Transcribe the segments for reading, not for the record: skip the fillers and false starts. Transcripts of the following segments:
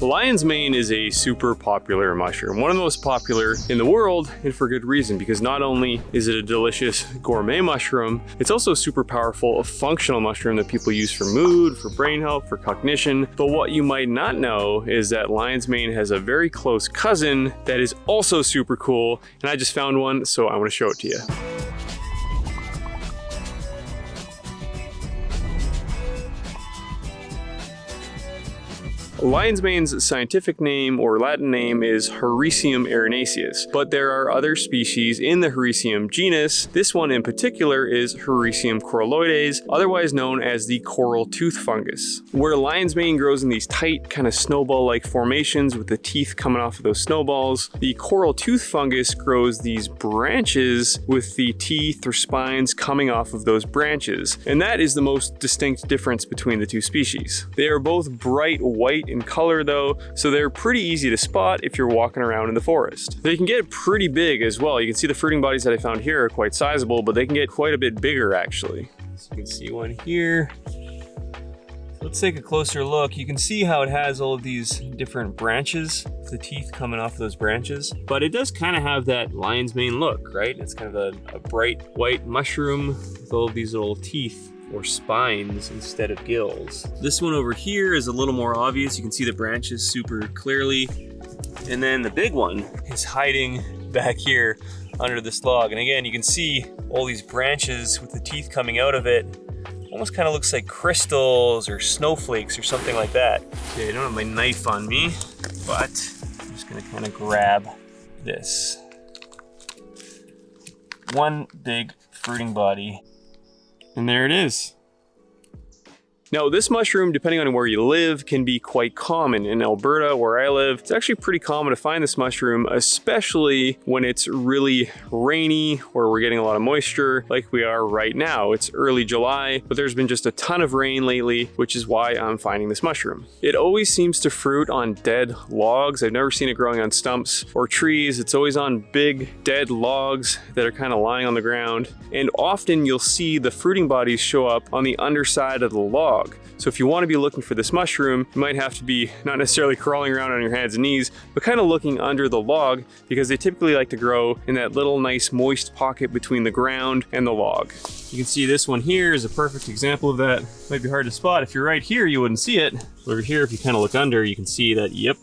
Lion's mane is a super popular mushroom, one of the most popular in the world, and for good reason, because not only is it a delicious gourmet mushroom, it's also a super powerful functional mushroom that people use for mood, for brain health, for cognition. But what you might not know is that lion's mane has a very close cousin that is also super cool, and I just found one, so I want to show it to you. Lion's mane's scientific name or Latin name is Hericium erinaceus, but there are other species in the Hericium genus. This one in particular is Hericium coralloides, otherwise known as the coral tooth fungus. Where lion's mane grows in these tight, kind of snowball-like formations with the teeth coming off of those snowballs, the coral tooth fungus grows these branches with the teeth or spines coming off of those branches. And that is the most distinct difference between the two species. They are both bright white in color though, so they're pretty easy to spot if you're walking around in the forest. They can get pretty big as well. You can see the fruiting bodies that I found here are quite sizable, but they can get quite a bit bigger actually. So you can see one here. Let's take a closer look. You can see how it has all of these different branches, the teeth coming off of those branches, but it does kind of have that lion's mane look, right? It's kind of a bright white mushroom with all of these little teeth or spines instead of gills. This one over here is a little more obvious. You can see the branches super clearly. And then the big one is hiding back here under this log. And again, you can see all these branches with the teeth coming out of it. Almost kind of looks like crystals or snowflakes or something like that. Okay, I don't have my knife on me, but I'm just gonna kind of grab this. One big fruiting body. And there it is. Now this mushroom, depending on where you live, can be quite common. In Alberta, where I live, it's actually pretty common to find this mushroom, especially when it's really rainy or we're getting a lot of moisture like we are right now. It's early July, but there's been just a ton of rain lately, which is why I'm finding this mushroom. It always seems to fruit on dead logs. I've never seen it growing on stumps or trees. It's always on big dead logs that are kind of lying on the ground. And often you'll see the fruiting bodies show up on the underside of the log. So if you want to be looking for this mushroom, you might have to be not necessarily crawling around on your hands and knees, but kind of looking under the log because they typically like to grow in that little nice moist pocket between the ground and the log. You can see this one here is a perfect example of that. Might be hard to spot. If you're right here, you wouldn't see it. Over here, if you kind of look under, you can see that, yep,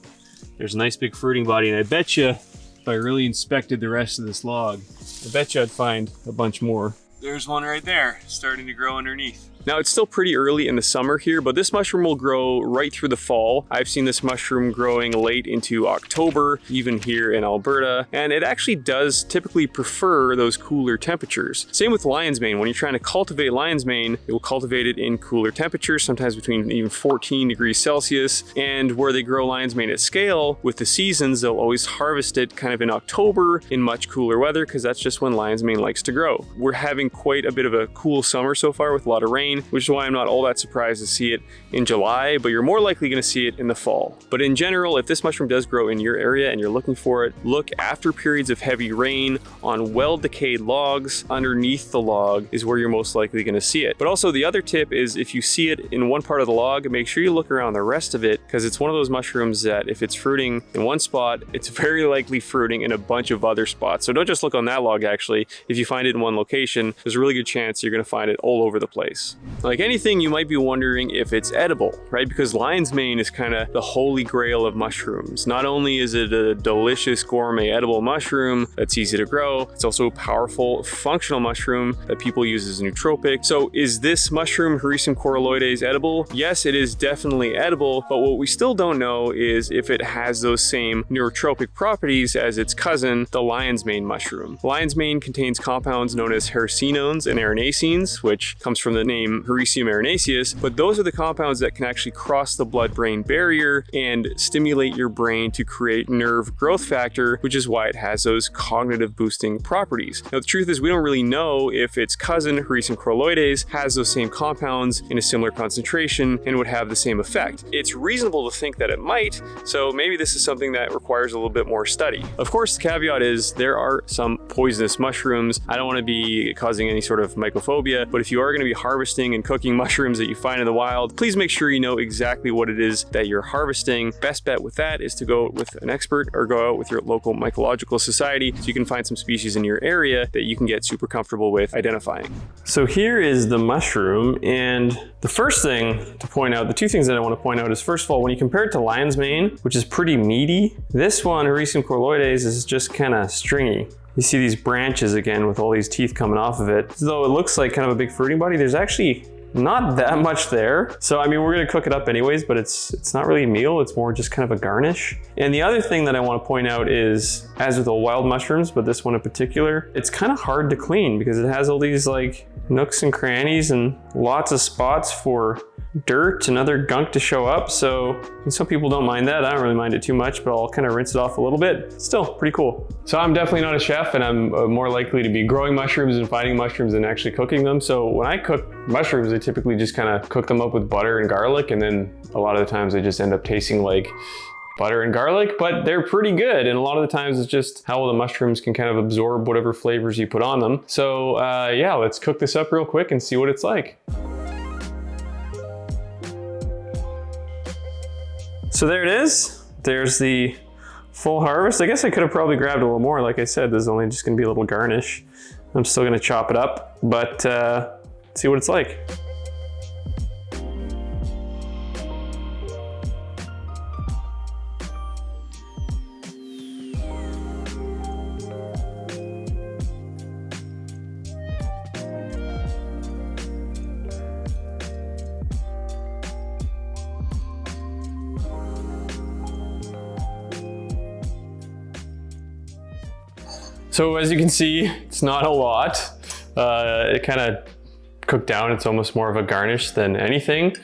there's a nice big fruiting body. And I bet you, if I really inspected the rest of this log, I bet you I'd find a bunch more. There's one right there, starting to grow underneath. Now it's still pretty early in the summer here, but this mushroom will grow right through the fall. I've seen this mushroom growing late into October, even here in Alberta, and it actually does typically prefer those cooler temperatures. Same with lion's mane. When you're trying to cultivate lion's mane, it will cultivate it in cooler temperatures, sometimes between even 14 degrees Celsius. And where they grow lion's mane at scale, with the seasons, they'll always harvest it kind of in October in much cooler weather, because that's just when lion's mane likes to grow. We're having quite a bit of a cool summer so far with a lot of rain, which is why I'm not all that surprised to see it in July, but you're more likely going to see it in the fall. But in general, if this mushroom does grow in your area and you're looking for it, look after periods of heavy rain on well-decayed logs. Underneath the log is where you're most likely going to see it. But also the other tip is if you see it in one part of the log, make sure you look around the rest of it, because it's one of those mushrooms that if it's fruiting in one spot, it's very likely fruiting in a bunch of other spots. So don't just look on that log actually. If you find it in one location, there's a really good chance you're going to find it all over the place. Like anything, you might be wondering if it's edible, right? Because lion's mane is kind of the holy grail of mushrooms. Not only is it a delicious gourmet edible mushroom that's easy to grow, it's also a powerful functional mushroom that people use as a nootropic. So is this mushroom, Hericium coralloides, edible? Yes, it is definitely edible, but what we still don't know is if it has those same nootropic properties as its cousin, the lion's mane mushroom. Lion's mane contains compounds known as hericinones and erinacines, which comes from the name Hericium erinaceus, but those are the compounds that can actually cross the blood-brain barrier and stimulate your brain to create nerve growth factor, which is why it has those cognitive boosting properties. Now, the truth is we don't really know if its cousin, Hericium coralloides, has those same compounds in a similar concentration and would have the same effect. It's reasonable to think that it might, so maybe this is something that requires a little bit more study. Of course, the caveat is there are some poisonous mushrooms. I don't want to be causing any sort of mycophobia, but if you are going to be harvesting harvesting and cooking mushrooms that you find in the wild, please make sure you know exactly what it is that you're harvesting. Best bet with that is to go out with an expert or go out with your local mycological society so you can find some species in your area that you can get super comfortable with identifying. So here is the mushroom, and the first thing to point out, the two things that I want to point out is, first of all, when you compare it to lion's mane, which is pretty meaty, this one, Hericium coralloides, is just kind of stringy. You see these branches again with all these teeth coming off of it. Though it looks like kind of a big fruiting body, there's actually not that much there. So I mean, we're gonna cook it up anyways, but it's not really a meal, it's more just kind of a garnish. And the other thing that I want to point out is, as with all wild mushrooms, but this one in particular, it's kind of hard to clean because it has all these like nooks and crannies and lots of spots for dirt and other gunk to show up. So some people don't mind that. I don't really mind it too much, but I'll kind of rinse it off a little bit. Still pretty cool. So I'm definitely not a chef, and I'm more likely to be growing mushrooms and finding mushrooms than actually cooking them. So when I cook mushrooms, I typically just kind of cook them up with butter and garlic, and then a lot of the times they just end up tasting like butter and garlic, but they're pretty good. And a lot of the times it's just how the mushrooms can kind of absorb whatever flavors you put on them. So yeah, let's cook this up real quick and see what it's like. So there it is. There's the full harvest. I guess I could have probably grabbed a little more. Like I said, this is only just gonna be a little garnish. I'm still gonna chop it up, but see what it's like. So as you can see, it's not a lot. It kind of cooked down. It's almost more of a garnish than anything,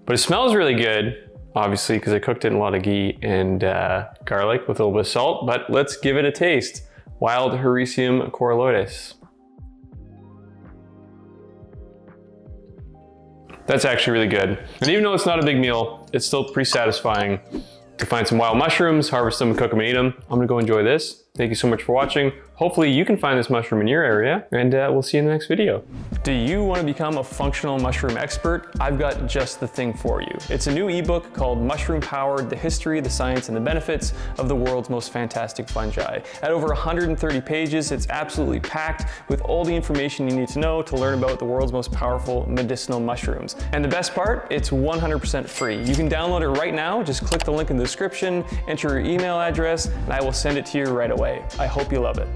but it smells really good, obviously, because I cooked it in a lot of ghee and garlic with a little bit of salt, but let's give it a taste. Wild Hericium coralloides. That's actually really good. And even though it's not a big meal, it's still pretty satisfying to find some wild mushrooms, harvest them, cook them, and eat them. I'm gonna go enjoy this. Thank you so much for watching. Hopefully you can find this mushroom in your area, and we'll see you in the next video. Do you want to become a functional mushroom expert? I've got just the thing for you. It's a new ebook called Mushroom Powered: The History, the Science, and the Benefits of the World's Most Fantastic Fungi. At over 130 pages, it's absolutely packed with all the information you need to know to learn about the world's most powerful medicinal mushrooms. And the best part, it's 100% free. You can download it right now. Just click the link in the description, enter your email address, and I will send it to you right away. I hope you love it.